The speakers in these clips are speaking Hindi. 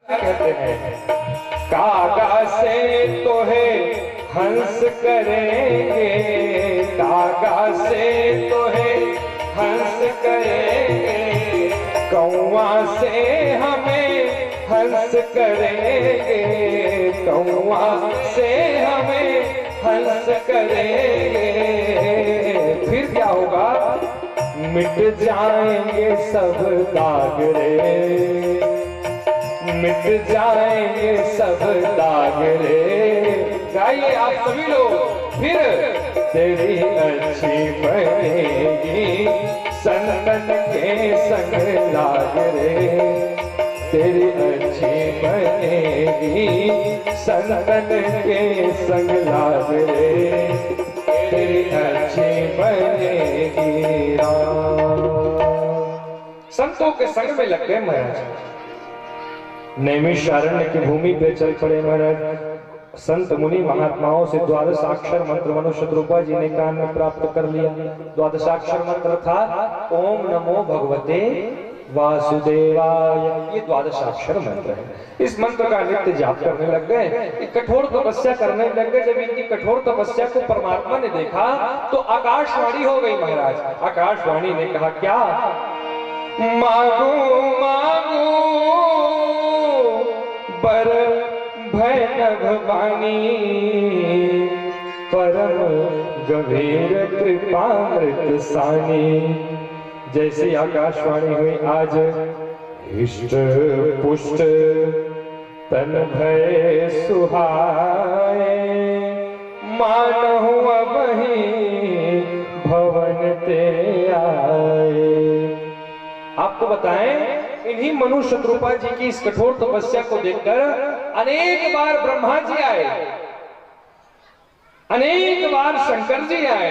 कहते हैं कागा से तो है हंस करेंगे, कागा से तो है हंस करेंगे, कौवा से हमें हंस करेंगे, कौवा से हमें हंस करेंगे। फिर क्या होगा? मिट जाएंगे सब दाग रे, मिट जाएंगे सब दाग रे। गाइए आप सभी लोग। फिर तेरी अच्छी बनेगी संतन के संग लाग रे, तेरी अच्छी बनेगी संतन के संग लाग रे, तेरी अच्छी बनेगी राम। संतों के संग में लग गए महाराज। नैमिषारण्य की भूमि पे चल पड़े महाराज। संत मुनि महात्माओं से द्वादशाक्षर मंत्र मनुष्य रूपा जी ने कान में प्राप्त कर लिया। द्वादशाक्षर मंत्र था ओम नमो भगवते वासुदेवाय। ये द्वादशाक्षर मंत्र है। इस मंत्र का नित्य जाप करने लग गए, कठोर तपस्या करने लग गए। जब इनकी कठोर तपस्या को परमात्मा ने देखा तो आकाशवाणी हो गई महाराज। आकाशवाणी ने कहा क्या? मांगू मांगू बर भैरव वाणी, परम गंभीर कृपामृत सानी। जैसी आकाशवाणी हुई आज इष्ट पुष्ट तन भय सुहाए, मानहु वही भवन ते आए। आपको बताएं, इन्हीं मनु शत्रुपा जी की इस कठोर तपस्या को देखकर अनेक बार ब्रह्मा जी आए, अनेक बार शंकर जी आए,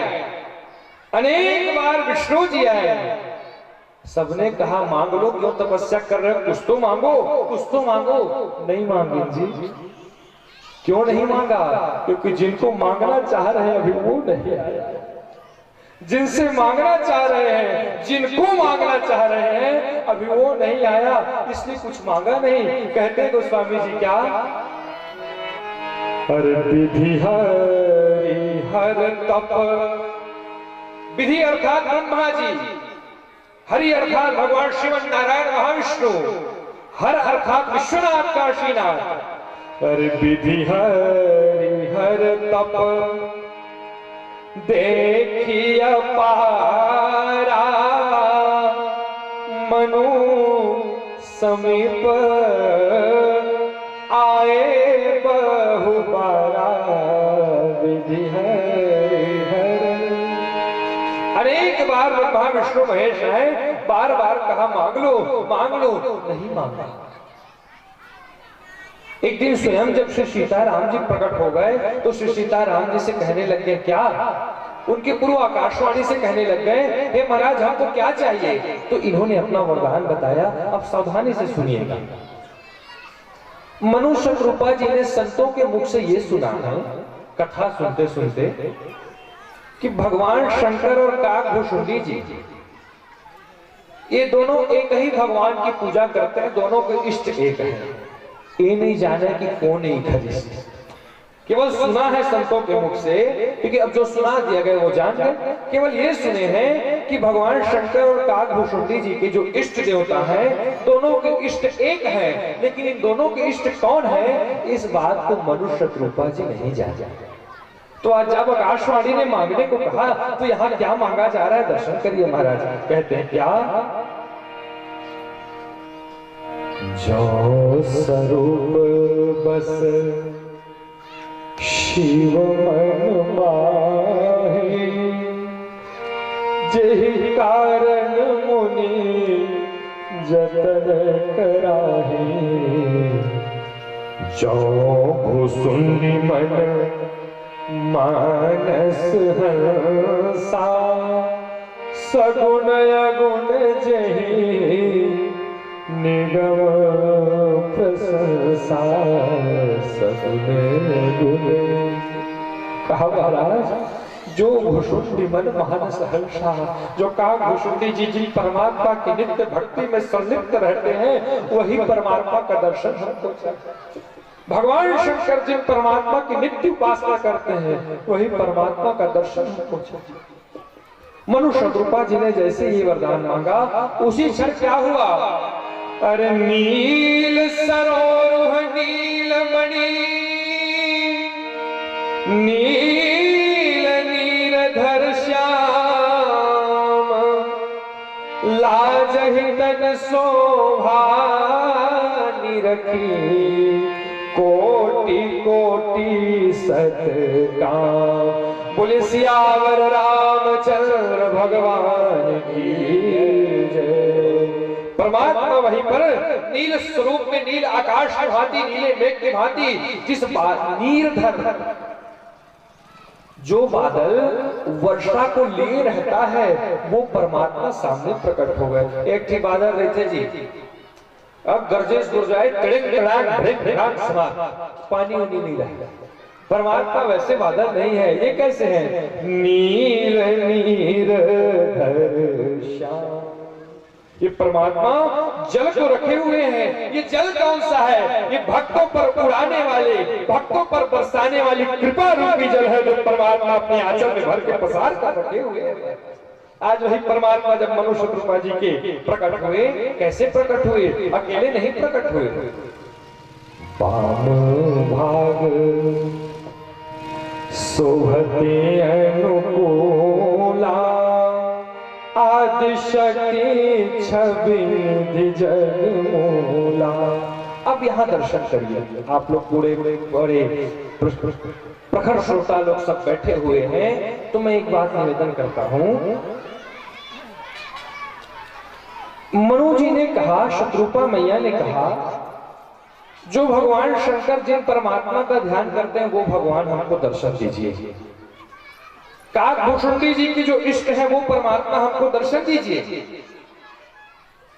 अनेक बार विष्णु जी आए। सबने कहा मांग लो, क्यों तपस्या कर रहे हो, कुछ तो मांगो, कुछ तो मांगो। नहीं मांगे जी। क्यों नहीं मांगा? क्योंकि जिनको मांगना चाह रहे हैं अभी वो नहीं आया। जिनसे मांगना चाह रहे हैं, जिनको मांगना चाह रहे हैं अभी वो नहीं आया, इसलिए कुछ मांगा नहीं। कहते गोस्वामी जी क्या? हर विधि हरि हर तप। विधि अर्थात ब्रह्मा जी, हरि अर्थात भगवान श्रीमन नारायण महाविष्णु, हर अर्थात विश्वनाथ काशीनाथ। हर विधि हरि हर तप, देखिए पारा मनु समीप आए बहुबारा। विधि हरि हर। अनेक बार ब्रह्मा विष्णु महेश है, बार बार कहा मांग लो मांग लो, नहीं मांगा। एक दिन स्वयं जब श्री सीताराम जी प्रकट हो गए तो श्री सीताराम जी से कहने लग गए क्या? उनके पूर्व आकाशवाणी से कहने लग गए हे महाराज हमको क्या चाहिए? तो इन्होंने अपना वरदान बताया। अब सावधानी से सुनिएगा। मनु शत्रुपा जी ने संतों के मुख से ये सुना है कथा सुनते सुनते कि भगवान शंकर और काकभूषुंडी जी ये दोनों एक ही भगवान की पूजा करते हैं, दोनों के इष्ट एक है। ये नहीं जाना कि कौन एक है, केवल सुना है संतों के मुख से, क्योंकि अब जो सुना दिया गया वो जान गए। केवल ये सुने हैं कि भगवान शंकर और काकभूषुंडी जी के जो इष्ट देवता हैं दोनों के इष्ट एक हैं, लेकिन इन दोनों के इष्ट कौन है इस बात को मनु शत्रुपा जी नहीं जाना। तो आज जब आकाशवाणी ने मांगने को कहा तो यहाँ क्या मांगा जा रहा है दर्शन करिए महाराज। कहते हैं क्या? जो स्वरूप बस शिव मन माहे, जेहि कारण मुनि जतन कराहे। जो भूसुंडी मन मानस हंसा, सगुण अगुण जही निगम प्रशंसा। सगुण गुण। कहा महाराज जो भुषुंडी मन मानस हर्षा, जो काग भुषुंडी जी जिन परमात्मा की नित्य भक्ति में संलिप्त रहते हैं वही परमात्मा का दर्शन हमको चाहिए। भगवान शंकर जिन परमात्मा की नित्य उपासना करते हैं वही परमात्मा का दर्शन हमको चाहिए। मनुष्य शत्रुपा जी ने जैसे ये वरदान मांगा उसी क्षण क्या हुआ, अरे नील सरोरुह नीलमणि नील नीरधर श्याम लाजहि तन शोभा निरखी कोटि कोटि सतकाम। बोले सियावर रामचंद्र भगवान की जय। परमात्मा वहीं पर नील स्वरूप में, नील आकाश की भांति, नीले मेघ की भांति, जिस नीरधर जो बादल वर्षा को लिए रहता है वो परमात्मा सामने प्रकट हो गए। एक थी बादल रहते जी, अब गरजेश गुरजाए पानी उनी नहीं रहा। परमात्मा वैसे बादल नहीं है, ये कैसे है, नील नीरधर श्याम। ये परमात्मा जल को रखे हुए हैं। ये जल कौन सा है, ये भक्तों पर उड़ाने वाले, भक्तों पर बरसाने वाली कृपा रूपी जल है जो परमात्मा अपने आंचल में भर के पसार कर रखे हुए हैं। आज वही परमात्मा जब मनुष्य शत्रुपा जी के प्रकट हुए, कैसे प्रकट हुए, अकेले नहीं प्रकट हुए। पाम भाग शोभते अनुकूला आदि शक्ति छवि जगमूला। अब यहाँ दर्शन करिए आप लोग, पूरे बड़े प्रखर श्रोता लोग सब बैठे हुए हैं। तो मैं एक बात निवेदन करता हूं, मनु जी ने कहा, शत्रुपा मैया ने कहा, जो भगवान शंकर जिन परमात्मा का ध्यान करते हैं वो भगवान हमको दर्शन दीजिए। काग भुषुंडी जी की जो इष्ट है वो परमात्मा हमको दर्शन दीजिए।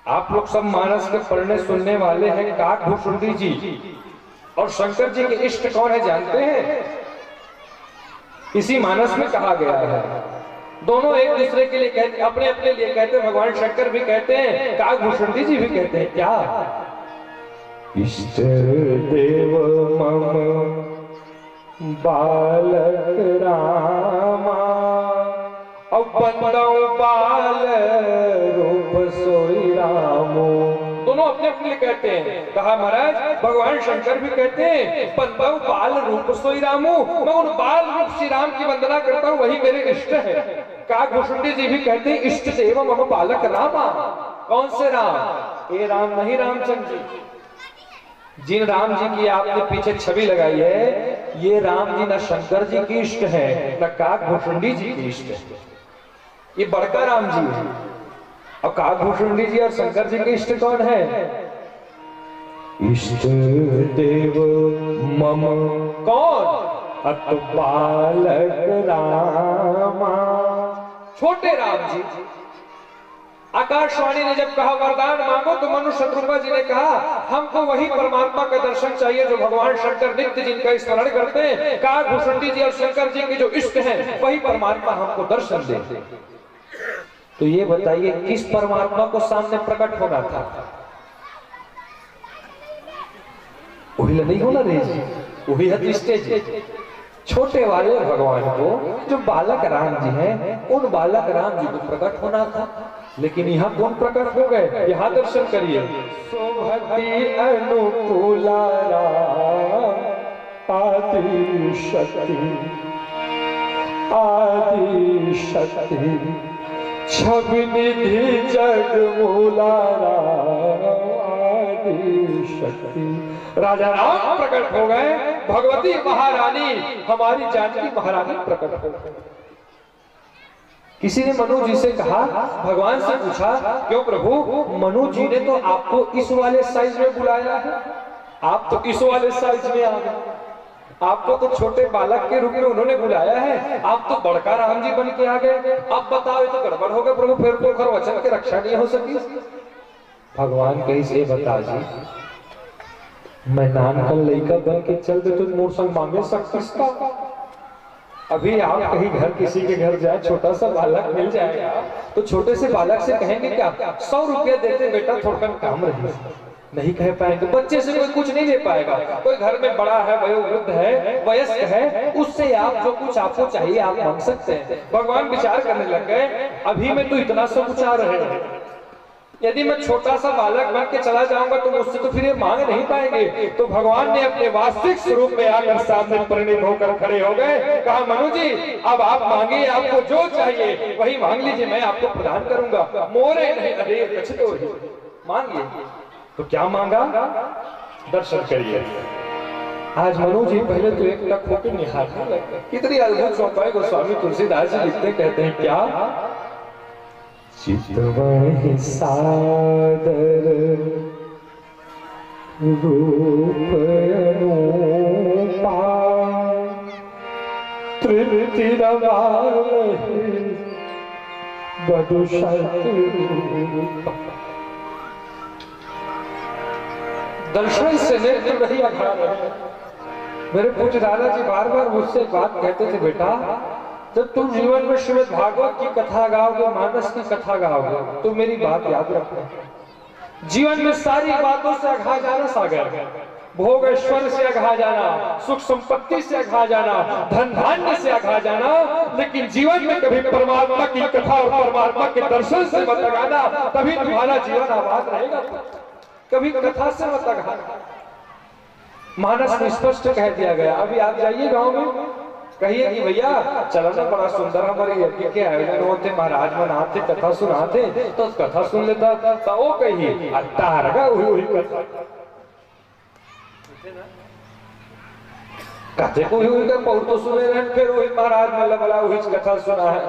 आप लोग सब मानस के पढ़ने सुनने वाले हैं। काग भुषुंडी जी और शंकर जी के इष्ट कौन है जानते हैं? इसी मानस में कहा गया है। दोनों एक दूसरे के लिए कहते, अपने अपने लिए कहते हैं। भगवान शंकर भी कहते हैं, काग भुषुंडी जी भी कहते हैं, क्या इष्ट देव मम बालक रामा और बंदौ बाल रूप सोई रामो। दोनों अपने अपने लिए कहते हैं। कहा महाराज भगवान शंकर भी कहते हैं, बंदौ बाल रूप सोई रामो, मैं उन बाल रूप श्री राम की वंदना करता हूँ, वही मेरे इष्ट है। काग भुषुंडी जी भी कहते हैं, इष्ट देव मम बालक रामा। कौन से राम? ये राम नहीं, रामचंद्र जी। जिन राम जी की आपने पीछे छवि लगाई है, ये राम जी न शंकर जी की इष्ट है न काग भुषुंडी जी की इष्ट है। ये बड़का राम जी है। और काग भुषुंडी जी और शंकर जी के इष्ट कौन है? इष्ट देव मम कौन? अत बालक रामा, छोटे राम जी। आकाशवाणी ने जब कहा वरदान मांगो तो मनु शत्रुपा जी ने कहा, हमको वही परमात्मा का दर्शन चाहिए जो भगवान शंकर नित्य जिनका स्मरण करते हैं। काग भुषुंडी जी और शंकर जी के जो इष्ट हैं वही परमात्मा हमको दर्शन दे। तो ये बताइए किस परमात्मा को सामने प्रकट होना था? वही नहीं होना रे जी, वही है स्टेज। छोटे वाले भगवान को, जो बालक राम जी हैं, उन बालक राम जी को प्रकट होना था। लेकिन यहाँ कौन प्रकट हो गए? यहाँ दर्शन करिए। शोभती अनुकूला आदि शक्ति, आदि शक्ति छवि निधि जगमूला आदि शक्ति। राजा राम प्रकट हो गए, भगवती महारानी हमारी जानकी महारानी प्रकट हो गए। किसी ने मनु जी से कहा, भगवान से पूछा, क्यों प्रभु, मनु जी ने तो आपको इस वाले साइज में बुलाया है, आप तो इस वाले साइज में आ गए। आपको तो छोटे बालक के रूप में उन्होंने बुलाया है, आप तो बड़का राम जी बन के आ गए। अब बताओ तो गड़बड़ हो गया प्रभु, फिर तो खर वचन की रक्षा नहीं हो सकी। भगवान कहीं से बता जी, मैं नान का लड़का बन के चल दे तो मोर संग मांगे सकता। अभी आप कहीं घर किसी के घर जाए, छोटा सा बालक मिल जाएगा तो छोटे से बालक से कहेंगे क्या 100 रुपया देते बेटा थोड़ा काम रहे, नहीं कह पाएंगे। बच्चे से कोई कुछ नहीं ले पाएगा। कोई घर में बड़ा है, वयोवृद्ध है, वयस्क है, उससे आप जो कुछ आपको चाहिए आप मांग सकते हैं। भगवान विचार करने लग गए, अभी में तो इतना सब कुछ आ रहे हैं, यदि मैं छोटा सा बालक बन के चला जाऊंगा तो मुझसे तो फिर ये मांग नहीं पाएंगे। तो भगवान ने अपने वास्तविक स्वरूप में आकर सामने परिणित होकर खड़े हो गए। कहा मनु जी अब आप मांगिए, आपको जो चाहिए वही मांग लीजिए, मैं आपको प्रदान करूंगा। मोरे नहीं अरे कछतो ही, मांगिए। तो क्या मांगा, दर्शन करिए। आज मनु जी पहले तो एक टक होकर निहारने लगे। कितनी अद्भुत चौपाई गोस्वामी तुलसीदास जी लिखते कहते हैं क्या, चितवहि सादर रूप अनुपा, तृप्ति रवालहि बधु शतरूप। दर्शन से नेत्र नहीं अघा रहे। मेरे पूज्य दादा जी बार बार मुझसे बात कहते थे, बेटा जब तुम जीवन में श्रीमद् भागवत की कथा गाओगे, मानस की कथा गाओगे, तो मेरी बात याद रखना। जीवन में सारी बातों से अघा जाना सागर, भोग ऐश्वर्य से अघा जाना, सुख संपत्ति से अघा जाना, धन धान्य से अघा जाना, लेकिन जीवन में कभी परमात्मा की कथा और परमात्मा के दर्शन से मत अघाना, तभी तुम्हारा जीवन आबाद रहेगा। कभी कथा से मत अघाना। मानस में स्पष्ट कह दिया गया। अभी आप जाइए गांव में, कहिए कि भैया चलो ना, बड़ा सुंदर हमारे यज्ञ के आयोजन होते, महाराज मनाते, कथा सुनाते, तो कथा सुन लेता था। तो वो कहिए अट्टारगा हुई कथा, कथे को हुई का पौर तो सुने रहे, फिर वही महाराज मल्ला बला हुई कथा सुना है।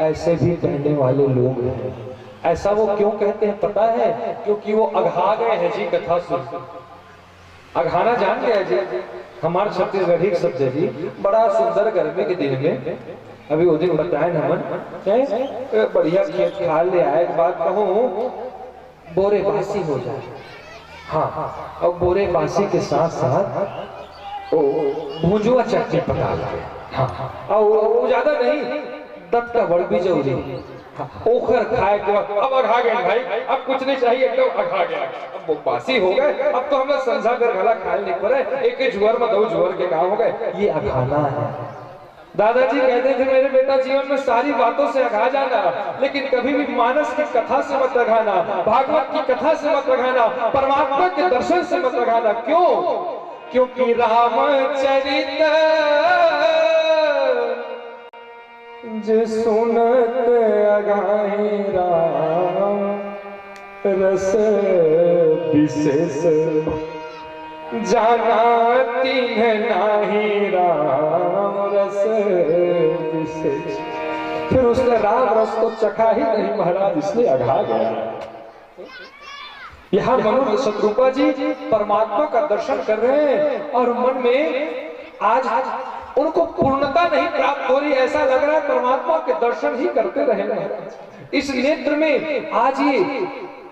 ऐसे भी कहने वाले लोग हैं। ऐसा वो क्यों कहते हैं पता है? क्योंकि वो अघा गए हैं जी कथा सुन। अघाना जान गया जी, हमारे छत्तीसगढ़ी शब्द जी, बड़ा सुंदर गर्मी के दिन में, अभी वो दिन बताए नमन, बढ़िया खेत खाल ले आए, एक बात कहूँ, बोरे बासी हो जाए। हाँ, और बोरे बासी के साथ साथ भुजुआ चटनी पका लाए। हाँ, और वो ज्यादा नहीं, दत्त का बड़ भी जरूरी। ओखर खाए के बाद अब अघा गए भाई, अब कुछ नहीं चाहिए, एकदम अघा गया, अब वो बासी हो गए, अब तो हम संझा कर गला खाए नहीं पड़े, एक जुअर में दो जुअर के काम हो गए। ये अघाना है। दादाजी कहते थे मेरे बेटा जीवन में सारी बातों से अघा जाना, लेकिन कभी भी मानस की कथा से मत अघाना, भागवत की कथा से मत अघाना, परमात्मा के दर्शन से मत अघाना। क्यों? क्योंकि रामचरित जे सुनत अघाई राम, रस विशेष जाना तिन्ह नाही राम, रस विशेष। फिर उसने राम रस को चखा ही नहीं महाराज, इसलिए अघा गया। यहाँ मनु शत्रुपा जी परमात्मा का दर्शन कर रहे हैं और मन में आज उनको पूर्णता नहीं प्राप्त हो रही, ऐसा लग रहा है परमात्मा के दर्शन ही करते रहे। इस नेत्र में आज ये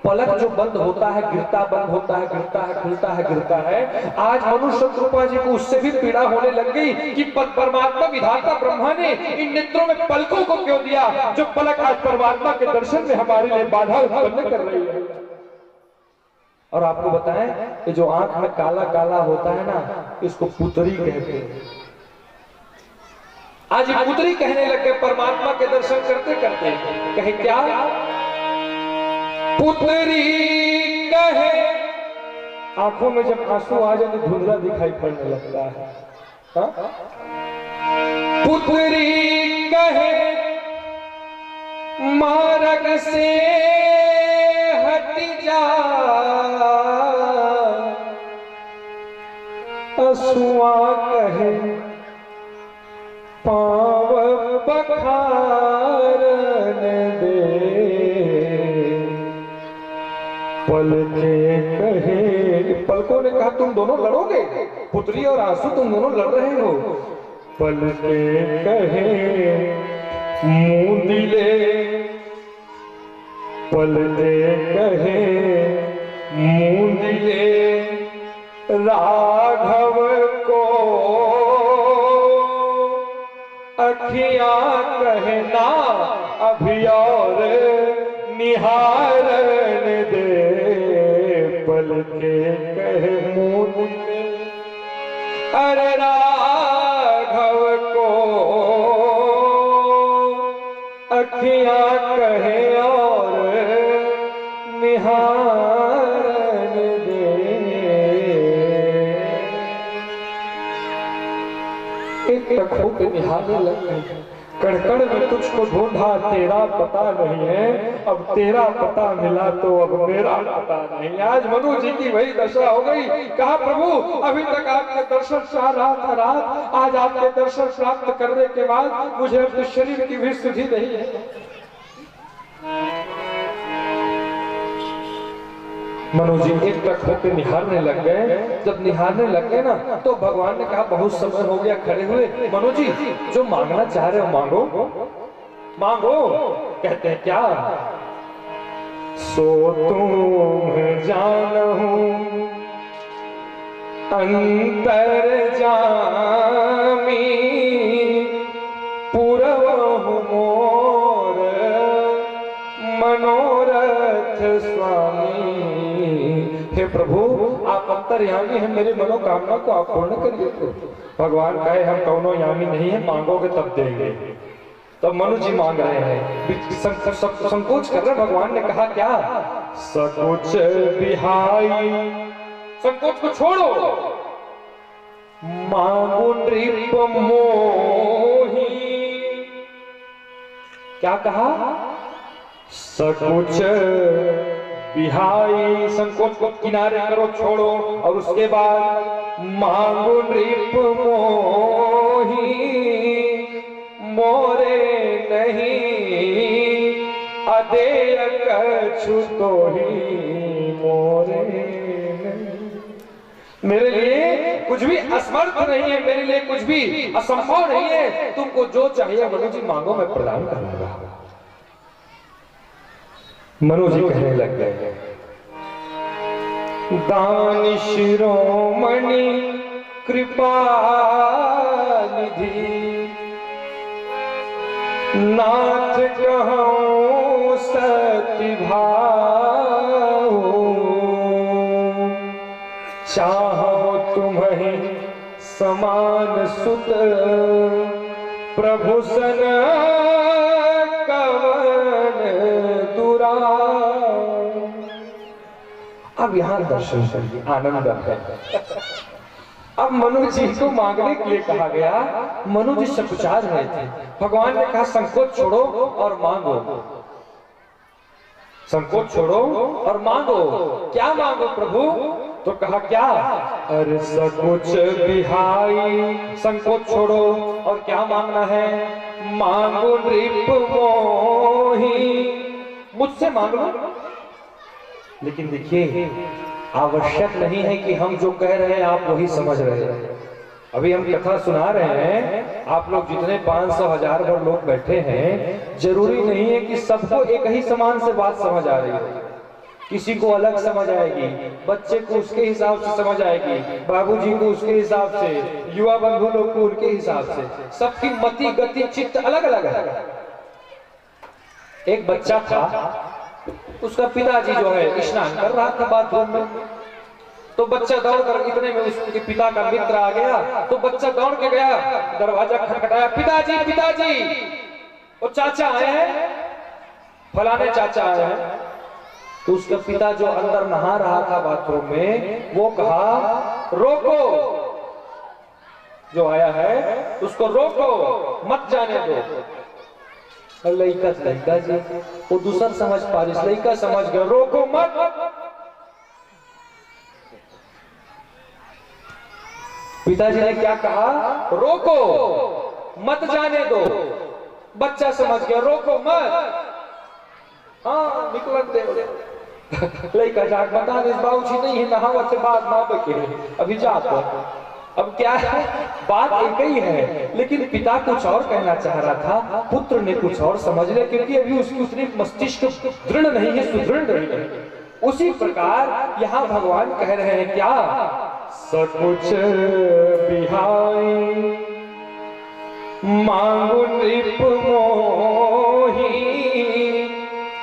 पलक जो बंद होता है, गिरता बंद होता है, गिरता है, खुलता है, गिरता है। आज मनुष्य कृपा जी को उससे भी पीड़ा होने लग गई कि परमात्मा विधाता ब्रह्मा ने इन नेत्रों में पलकों को क्यों दिया, जो पलक आज परमात्मा के दर्शन में हमारे लिए बाधा उत्पन्न कर रही है। और आपको बताएं कि जो आंख में काला काला होता है ना, इसको पुतरी कहते हैं। आज ये पुतरी कहने लगे परमात्मा के दर्शन करते करते, कहे क्या? पुतरी कहे, आंखों में जब आंसू आ जाए तो धुंधला दिखाई पड़ने लगता है। हा? पुतरी कहे मार्ग से हट जा, असुआ कहे पाव पखारन दे, पलके कहे, पलकों ने कहा तुम दोनों लड़ोगे, पुतरी और आंसू तुम दोनों लड़ रहे हो। पलके कहे मुंदिले, पलके कहे मुंदिले राघव को अखियां कहना अभी और निहारन दे, पलके कहे मुझे अरे राघव को अखियां कहे और निहारन दे। एक टक होकर निहारने लग गई, कड़कड़ में तुझको ढूंढा तेरा पता नहीं है, अब तेरा पता मिला तो अब मेरा पता नहीं। आज मनु जी की वही दशा हो गई। कहा प्रभु अभी तक आपके दर्शन चाह रहा था रात, आज आपके दर्शन प्राप्त करने के बाद मुझे अपने शरीर की भी सुधि नहीं है। मनु जी एक टक होकर निहारने लग गए। जब निहारने लग गए ना तो भगवान ने कहा बहुत समय हो गया खड़े हुए, मनु जी जो मांगना चाह रहे हो मांगो मांगो। कहते हैं क्या? सो तुम जानहु अंतर जामी, पूरवहु मोर मनोरथ स्वामी। हे प्रभु आप अंतर्यामी हैं, मेरी मनोकामना को आप पूर्ण करिए। भगवान कहे हम कौनो यामी नहीं है, मांगोगे तब देंगे। तब मनु जी मांग रहे हैं, संकोच कर रहे। भगवान ने कहा क्या? सकुच बिहाई, संकोच को छोड़ो, मांगो नृप मोही। क्या कहा? सकुच बिहाई, संकोच को किनारे करो छोड़ो, और उसके बाद मांगो नृप मोही, मोरे नहीं अदेय कछु तोहि, मोरे नहीं। मेरे लिए कुछ भी असमर्थ नहीं है, मेरे लिए कुछ भी असंभव नहीं है। तुमको जो चाहिए मनु जी मांगो, मैं प्रदान करूंगा। मनु जी कहने लग गए, दान शिरोमणि कृपा निधि, नाथ कहूं सति भाऊ, चाहो तुम्हें समान सुत, प्रभु सन कवन दुरा। अब यहाँ दर्शन करिए, आनंद है। अब मनु जी को मांगने के लिए कहा गया। मनु जी संकोचा रहे थे। भगवान ने कहा संकोच छोड़ो और मांगो, संकोच छोड़ो और मांगो। क्या मांगो प्रभु? तो कहा क्या? अरे सकुच बिहाई, संकोच छोड़ो और क्या मांगना है? मांगो नृप मोही, मुझसे मांग लो। लेकिन देखिए आवश्यक नहीं है कि हम जो कह रहे हैं आप वही समझ रहे हैं। अभी हम कथा सुना रहे हैं, आप लोग जितने 500 1000 भर लोग बैठे हैं, जरूरी नहीं है कि सबको एक ही समान से बात समझ आ रही है। किसी को अलग समझ आएगी, बच्चे को उसके हिसाब से समझ आएगी, बाबूजी को उसके हिसाब से, युवा बंधु लोग को उनके हिसाब से। सबकी मति गति चित्त अलग अलग है। एक बच्चा था, उसका पिताजी जो है स्नान कर रहा था बाथरूम में, तो बच्चा दौड़ कर, इतने में उसके पिता का मित्र आ गया, तो बच्चा दौड़ के गया, दरवाजा खटखटाया, पिताजी पिताजी, वो चाचा आए हैं, फलाने चाचा आए हैं। तो उसका पिता जो अंदर नहा रहा था बाथरूम में, वो कहा रोको, जो आया है उसको रोको, मत जाने दो। लड़का जी वो दूसरा समझ पा रही, लड़का समझ गया, रोको मत। पिताजी ने क्या कहा? रोको मत जाने दो। बच्चा समझ गया, रोको मत, हाँ निकलन दे। लड़का जाग बता दे बाबूजी नहीं है, नहावत से बाद ना बके अभी जाता। अब क्या है, बात एक ही है, लेकिन पिता कुछ और कहना चाह रहा था, पुत्र ने कुछ और समझ लिया, क्योंकि अभी उसकी उतनी मस्तिष्क दृढ़ नहीं है, सुदृढ़ नहीं है। उसी प्रकार यहाँ भगवान कह रहे हैं क्या? सकुच बिहाई मांगो नृप मोही।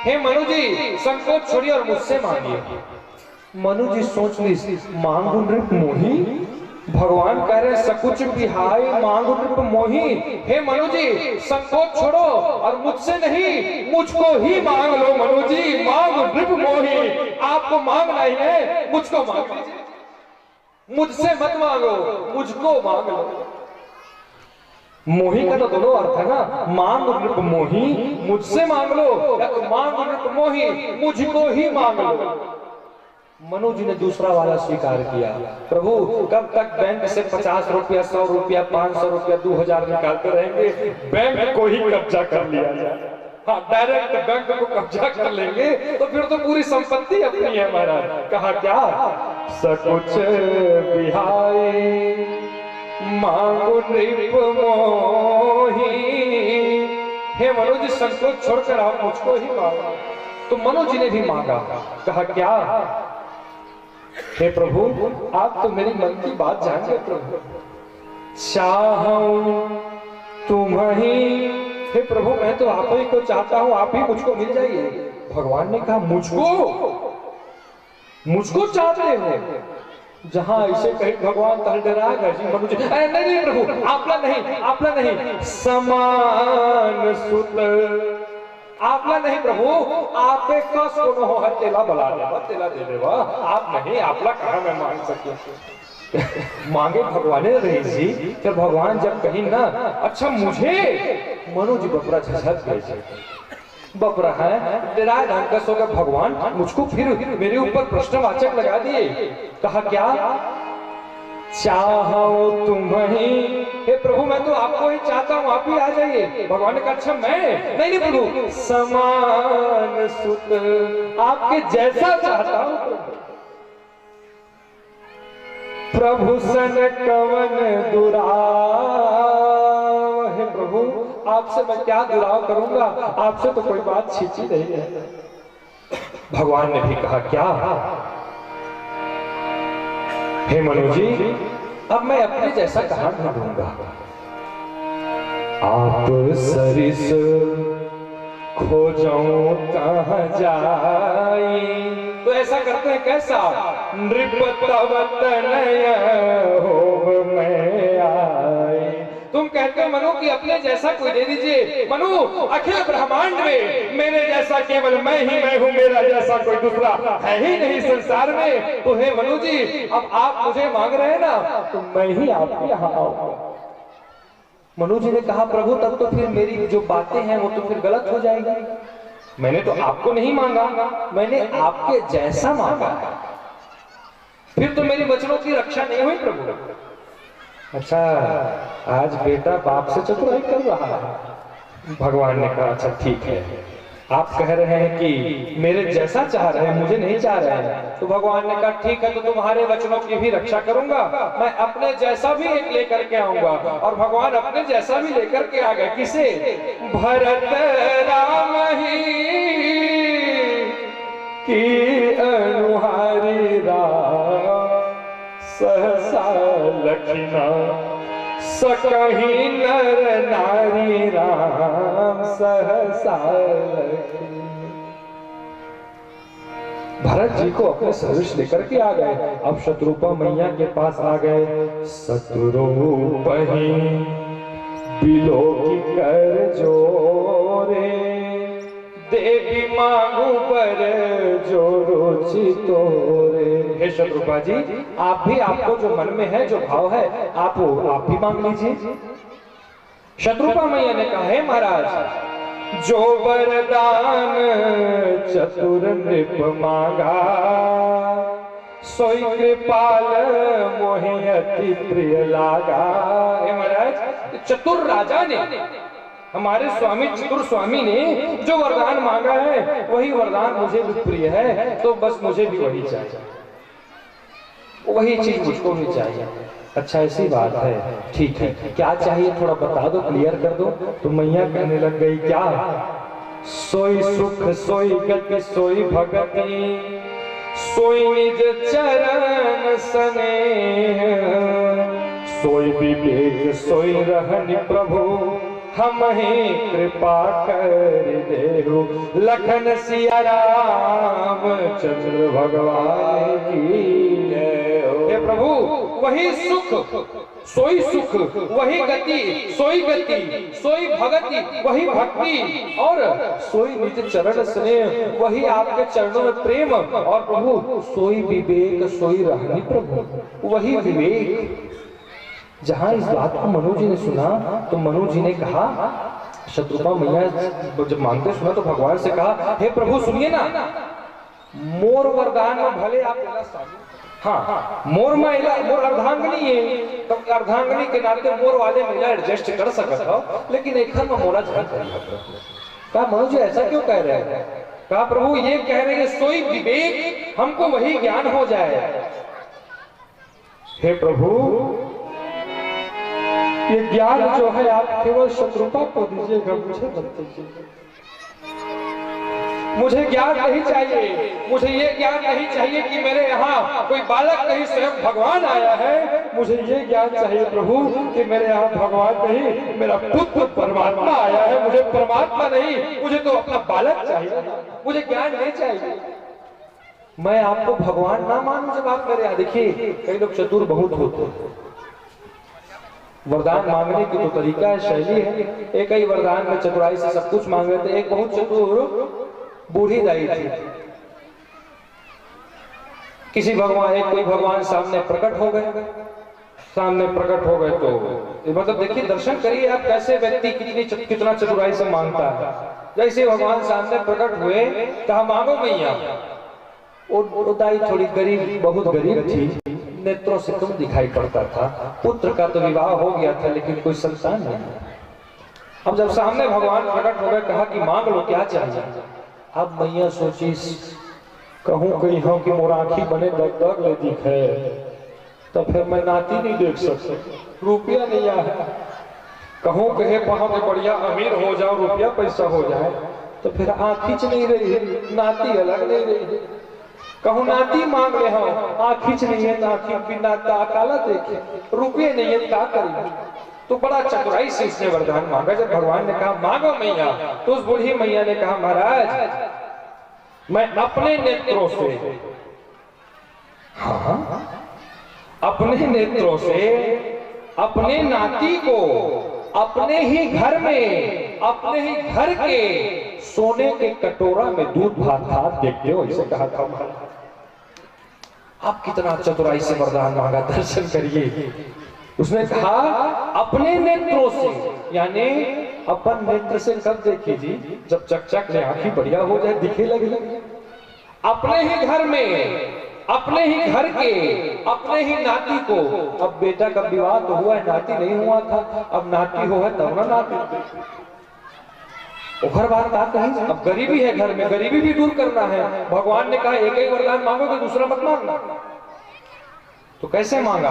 हे मनु जी संकोच छोड़िए और मुझसे मांगिए। मनु जी सोच ली, मांगो नृप मोही, भगवान कह रहे सकुच बिहाय मांगो नृप मोही। हे मनु जी संकोच छोड़ो और मुझसे नहीं मुझको ही मांग लो। मनु जी मांगो नृप मोही, आपको मांगना ही है मुझको मांग लीजिए, मुझसे मत मांगो मुझको मांग लो। मोही का तो दोनों अर्थ है ना, मांग नृप मोही मुझसे मांग लो, या तो मांग नृप मोही मुझको ही मांग लो। मनु जी ने दूसरा वाला स्वीकार किया। प्रभु कब तक बैंक से 50 रुपया 100 रुपया 500 रुपया 2000 निकालते रहेंगे, बैंक को ही कब्जा कर लिया जाए। हाँ डायरेक्ट बैंक को कब्जा कर लेंगे तो फिर तो पूरी संपत्ति अपनी है महाराज। कहा क्या सकुच बिहाई मांगो नृप मोही। हे मनु जी संकोच छोड़कर आप मुझको ही मांगो। तो मनु जी ने भी मांगा। कहा क्या हे प्रभु आप तो मेरी मन की बात जान गए प्रभु। चाहूं तुम्हें, हे प्रभु मैं तो आप ही को चाहता हूं, आप ही मुझको मिल जाइए। भगवान ने कहा मुझको चाहते हो। जहां ऐसे कहीं भगवान तल डरा गए जी मनु जी, नहीं प्रभु आपला नहीं समान सुत आपला नहीं प्रभु, आपे कस कोनो हो तेला बला देवा, तेला दे देवा, आप नहीं आपला कहा मैं मांग सकूं। मांगे भगवान ने रही जी। फिर भगवान जब कहीं ना अच्छा मुझे, मनु जी बपरा झझक गए, बपरा है तेरा ढंग से होकर भगवान मुझको फिर मेरे ऊपर प्रश्नवाचक लगा दिए। कहा क्या चाहो तुम्हें, हे प्रभु मैं तो आपको ही चाहता हूँ, आप ही आ जाइए। भगवान ने कहा अच्छा मैं नहीं प्रभु समान सुत, आपके जैसा चाहता हूँ। प्रभु सन कवन दुराव, हे प्रभु आपसे मैं क्या दुराव करूंगा, आपसे तो कोई बात छिची नहीं है। भगवान ने भी कहा क्या हे मनु जी अब मैं अपने जैसा कहां ढूंढूंगा, आप सरिस खोजूं कहां जाई। तो ऐसा करते हैं कैसा, नृप तव तनय होव मैं आई। तुम कहते हो मनु कि अपने जैसा कोई दे दीजिए। मनु अखिल ब्रह्मांड में मेरे जैसा केवल मैं ही मैं हूँ, मेरा जैसा कोई दूसरा है ही नहीं संसार में। तो हे मनु जी अब आप मुझे मांग रहे हैं ना, तो मैं ही आपके यहाँ आऊंगा। मनु जी ने कहा प्रभु तब तो फिर मेरी जो बातें हैं वो तो फिर गलत हो जाएगी। मैंने तो आपको नहीं मांगा, मैंने आपके जैसा मांगा, फिर तो मेरी वचनों की रक्षा नहीं हुई प्रभु। अच्छा आज बेटा बाप से चतुराई कर रहा है। भगवान ने कहा अच्छा ठीक है, आप कह रहे हैं कि मेरे जैसा चाह रहे हैं, मुझे नहीं चाह रहे हैं। तो भगवान ने कहा ठीक है, तो तुम्हारे वचनों की भी रक्षा करूंगा, मैं अपने जैसा भी एक लेकर के आऊंगा। और भगवान अपने जैसा भी लेकर के आ गए। किसे, भरत राम ही की अनुहारी राम सहसा लखना सकहीं नर नारी राम सहसा। भरत जी को अपने सदृश लेकर के आ गए। अब शत्रुपा मैया के पास आ गए। शत्रुपहि बिलो की कर जोरे, देवी मांगू पर जो रुचि तोरे। हे शत्रुपा जी आप भी, आपको जो मन में है जो भाव है आप भी मांग लीजिए। शत्रुपा मैया ने कहा हे महाराज जो वरदान चतुर नृप मांगा, सोई कृपाल मोहि अति प्रिय लागा। हे महाराज चतुर राजा ने, हमारे स्वामी चतुर स्वामी ने जो वरदान मांगा है वही वरदान मुझे भी प्रिय है, तो बस मुझे भी वही चाहिए, वही चीज मुझको भी चाहिए। अच्छा ऐसी बात है, ठीक है क्या चाहिए थोड़ा बता दो, क्लियर कर दो। तो मैया कहने लग गई क्या, सोई सुख सोई गति सोई भगति, सोई निज चरण स्नेह, सोई विवेक सोई रहनि प्रभु, हम ही कृपा कर देहु। लखन सिया राम चंद्र भगवान की जय हो। हे प्रभु वही सुख सोई सुख, वही गति सोई गति, सोई भगति वही भक्ति, और सोई निज चरण स्नेह वही आपके चरणों में प्रेम। और प्रभु सोई विवेक सोई रहनि प्रभु, वही विवेक। जहां इस बात को मनु जी ने सुना तो मनु जी ने कहा, शत्रुपा मैया जब मांगते सुना तो भगवान से कहा, हे प्रभु सुनिए ना, मोर वरदान में भले आप हाँ मोर महिला मोर अर्धांगनी है, तो अर्धांगनी के नाते मोर वाले महिला एडजस्ट कर सकता हो, लेकिन एक में मोरा झड़ कहा मनु जी ऐसा क्यों कह रहे हैं? कहा प्रभु ये कह रहे हैं सोई विवेक हमको वही ज्ञान हो जाए। हे प्रभु ये ज्ञान जो है आप केवल शत्रुपा को दीजिएगा, मुझे मत दीजिए। मुझे ज्ञान नहीं चाहिए, मुझे ये ज्ञान नहीं चाहिए कि मेरे यहाँ कोई बालक नहीं स्वयं भगवान आया है। मुझे ये ज्ञान चाहिए प्रभु कि मेरे यहाँ भगवान नहीं मेरा पुत्र परमात्मा आया है। मुझे परमात्मा नहीं, मुझे तो अपना बालक चाहिए, मुझे ज्ञान नहीं चाहिए। मैं आपको भगवान ना मानूं जब आप मेरे यहाँ। देखिए कई लोग चतुर बहुत होते हैं, वरदान मांगने की तो तरीका है, शैली है। एक ही वरदान में चतुराई से सब कुछ मांग रहे थे। एक बहुत चतुर बूढ़ी दाई थी, किसी भगवान एक कोई भगवान सामने प्रकट हो गए, सामने प्रकट हो गए तो मतलब देखिए दर्शन करिए आप कैसे व्यक्ति कितना चतुराई से मांगता है। जैसे भगवान सामने प्रकट हुए कहा मांगो मैया। वो दाई थोड़ी गरीब बहुत गरीब थी, नेत्रों से कम दिखाई पड़ता था, पुत्र का तो विवाह हो गया था लेकिन कोई संतान नहीं। अब जब सामने भगवान प्रकट हो गए कहा कि मांग लो क्या चाहिए। अब मैया सोची कहूं कहीं हो कि मोर आंखी बने दग दग ले दिखे तो फिर मैं नाती नहीं देख सकती, रुपया नहीं आया। कहूं कहे वहां के बढ़िया अमीर हो जाओ रुपया पैसा हो जाए तो फिर आंखीच नहीं रही, नाती अलग नहीं रही। कहूं नाती मांग ले हो आंखीच नहीं है तो आंखी बिना काला देखे, रुपये नहीं है क्या करेंगे। तो बड़ा चतुराई से इसने वरदान मांगा। जब भगवान ने कहा मांगो मैया तो उस बूढ़ी मैया ने कहा महाराज मैं अपने नेत्रों से अपने नेत्रों से अपने नाती को अपने ही घर में अपने ही घर के सोने के कटोरा में दूध भात खाते देखते हो, इसे कहा था महाराज। आप कितना चतुराई से वरदान मांगा, दर्शन करिए। उसने कहा अपने नेत्रों से, यानी अपन नेत्र से कब देखी जी जब चकचक ने आंखी बढ़िया हो जाए दिखे लगे। अपने ही घर में अपने ही घर के अपने ही नाती को, अब बेटा का विवाह तो हुआ है नाती नहीं हुआ था, अब नाती हो है तब ना नाती उखर बात बात कहीं। अब गरीबी है घर में, गरीबी भी दूर करना है। भगवान ने कहा एक ही वरदान मांगोगे दूसरा मत मांगना। तो कैसे मांगा?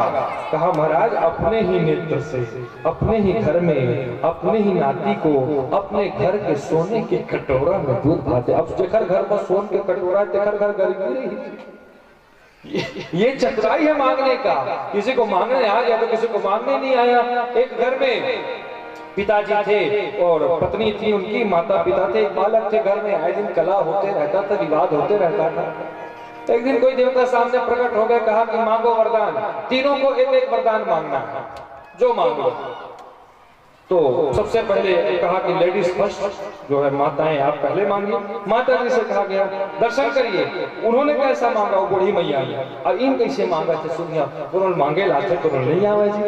कहा महाराज अपने ही नेत्र से अपने ही घर में अपने ही नाती को अपने घर के सोने के कटोरा में दूध भाते। अब जेकर घर में सोने के कटोरा तेकर घर गरीबी रही। ये चतुराई है मांगने का। किसी को मांगने आ गया तो किसी को मांगने नहीं आया। एक घर में पिताजी थे और पत्नी थी, उनकी माता पिता थे, एक बालक थे। घर में आए दिन कला होते रहता था, विवाद होते रहता था। एक दिन कोई देवता सामने प्रकट हो गया, कहा कि मांगो वरदान। तीनों को एक एक वरदान मांगना है, जो मांगो। तो सबसे पहले कहा कि लेडीज फर्स्ट, जो है माताएं आप पहले मांगिए। माता जी से कहा गया दर्शन करिए। उन्होंने कैसा मांगा वो बूढ़ी मैया, और इन कैसे मांगा थे सुनिए। उन्होंने मांगे लाते तो नहीं आवे जी।